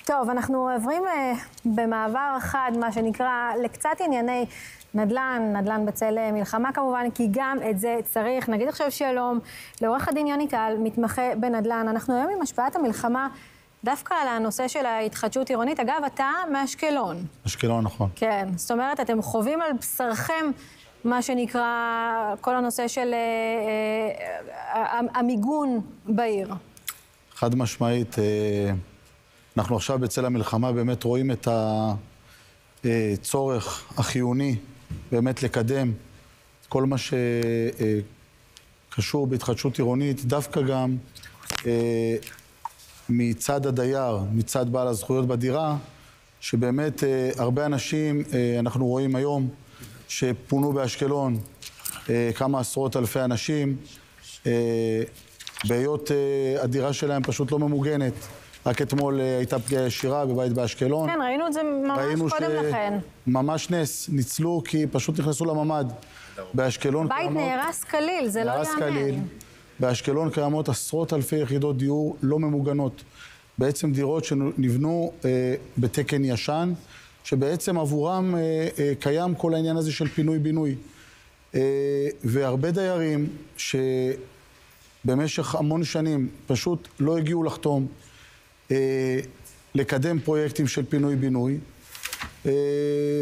טוב, אנחנו עוברים במעבר אחד, מה שנקרא, לקצת ענייני נדל"ן בצל מלחמה כמובן, כי גם את זה צריך. נגיד עכשיו שלום לעורך הדין יוני טל, מתמחה בנדל"ן. אנחנו היום עם השפעת המלחמה דווקא על הנושא של ההתחדשות עירונית. אגב, אתה מאשקלון. אשקלון, נכון. כן, זאת אומרת, אתם חווים על בשרכם מה שנקרא כל הנושא של המיגון בעיר. חד משמעית, אנחנו עכשיו בצל המלחמה באמת רואים את הצורך החיוני באמת לקדם כל מה שקשור בהתחדשות עירונית, דווקא גם מצד הדייר, מצד בעל הזכויות בדירה, שבאמת הרבה אנשים, אנחנו רואים היום, שפונו באשקלון כמה עשרות אלפי אנשים, בהיות הדירה שלהם פשוט לא ממוגנת. רק אתמול הייתה פגיעה ישירה בבית באשקלון. כן, ראינו את זה ממש קודם לכן. ממש נס, ניצלו כי פשוט נכנסו לממ"ד. באשקלון בית נהרס כליל, זה לא יאמן. באשקלון קיימות עשרות אלפי יחידות דיור לא ממוגנות. בעצם דירות שנבנו בתקן ישן, שבעצם עבורם קיים כל העניין הזה של פינוי-בינוי. והרבה דיירים שבמשך המון שנים פשוט לא הגיעו לחתום, לקדם פרויקטים של פינוי-בינוי,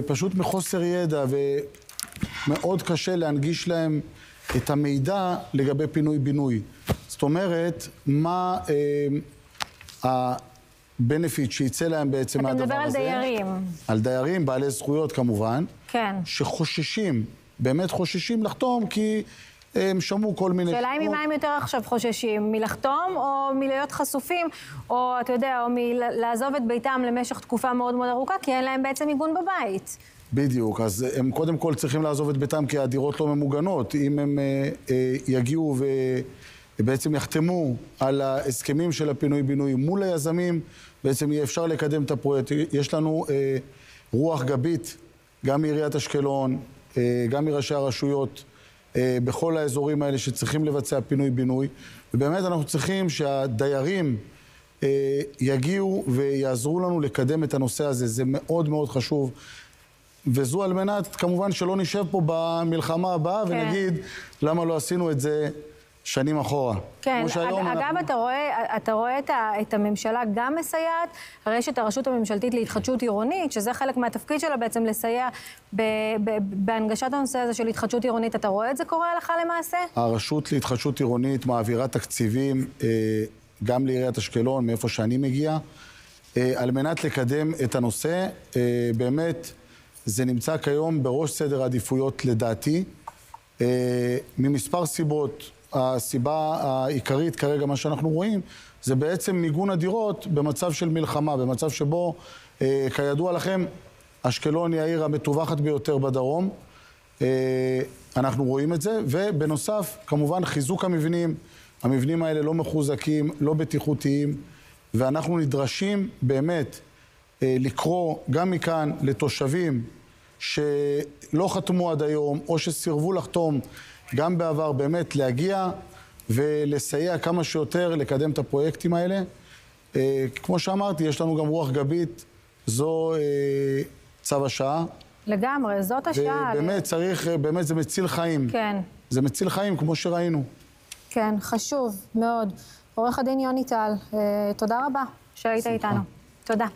פשוט מחוסר ידע, ומאוד קשה להנגיש להם את המידע לגבי פינוי-בינוי. זאת אומרת, מה הבנפיט שיצא להם בעצם מהדבר הזה? אתה מדבר על דיירים. על דיירים, בעלי זכויות כמובן, כן. שחוששים, באמת חוששים לחתום, כי הם שמעו כל מיני... שאלה היא ממה הם יותר עכשיו חוששים, מלחתום או מלהיות חשופים, או אתה יודע, או מלעזוב את ביתם למשך תקופה מאוד מאוד ארוכה, כי אין להם בעצם מיגון בבית. בדיוק, אז הם קודם כל צריכים לעזוב את ביתם כי הדירות לא ממוגנות. אם הם יגיעו ובעצם יחתמו על ההסכמים של הפינוי-בינוי מול היזמים, בעצם יהיה אפשר לקדם את הפרויקט. יש לנו רוח גבית, גם מעיריית אשקלון, גם מראשי הרשויות, בכל האזורים האלה שצריכים לבצע פינוי-בינוי, ובאמת אנחנו צריכים שהדיירים יגיעו ויעזרו לנו לקדם את הנושא הזה. זה מאוד מאוד חשוב, וזו על מנת כמובן שלא נשב פה במלחמה הבאה ונגיד למה לא עשינו את זה שנים אחורה. כן, אגב, אתה רואה את הממשלה גם מסייעת, הרי יש את הרשות הממשלתית להתחדשות עירונית, שזה חלק מהתפקיד שלה בעצם לסייע בהנגשת הנושא הזה של התחדשות עירונית. אתה רואה את זה קורה הלכה למעשה? הרשות להתחדשות עירונית מעבירה תקציבים גם לעיריית אשקלון, מאיפה שאני מגיע, על מנת לקדם את הנושא. באמת, זה נמצא כיום בראש סדר העדיפויות לדעתי, ממספר סיבות. הסיבה העיקרית כרגע, מה שאנחנו רואים, זה בעצם מיגון הדירות במצב של מלחמה, במצב שבו, כידוע לכם, אשקלון היא העיר המטווחת ביותר בדרום. אנחנו רואים את זה, ובנוסף, כמובן, חיזוק המבנים. המבנים האלה לא מחוזקים, לא בטיחותיים, ואנחנו נדרשים באמת לקרוא גם מכאן לתושבים שלא חתמו עד היום, או שסירבו לחתום גם בעבר, באמת להגיע ולסייע כמה שיותר לקדם את הפרויקטים האלה. כמו שאמרתי, יש לנו גם רוח גבית, זו צו השעה. לגמרי, זאת השעה. ובאמת צריך, באמת זה מציל חיים. כן. זה מציל חיים, כמו שראינו. כן, חשוב מאוד. עורך הדין יוני טל, תודה רבה שהיית איתנו. תודה.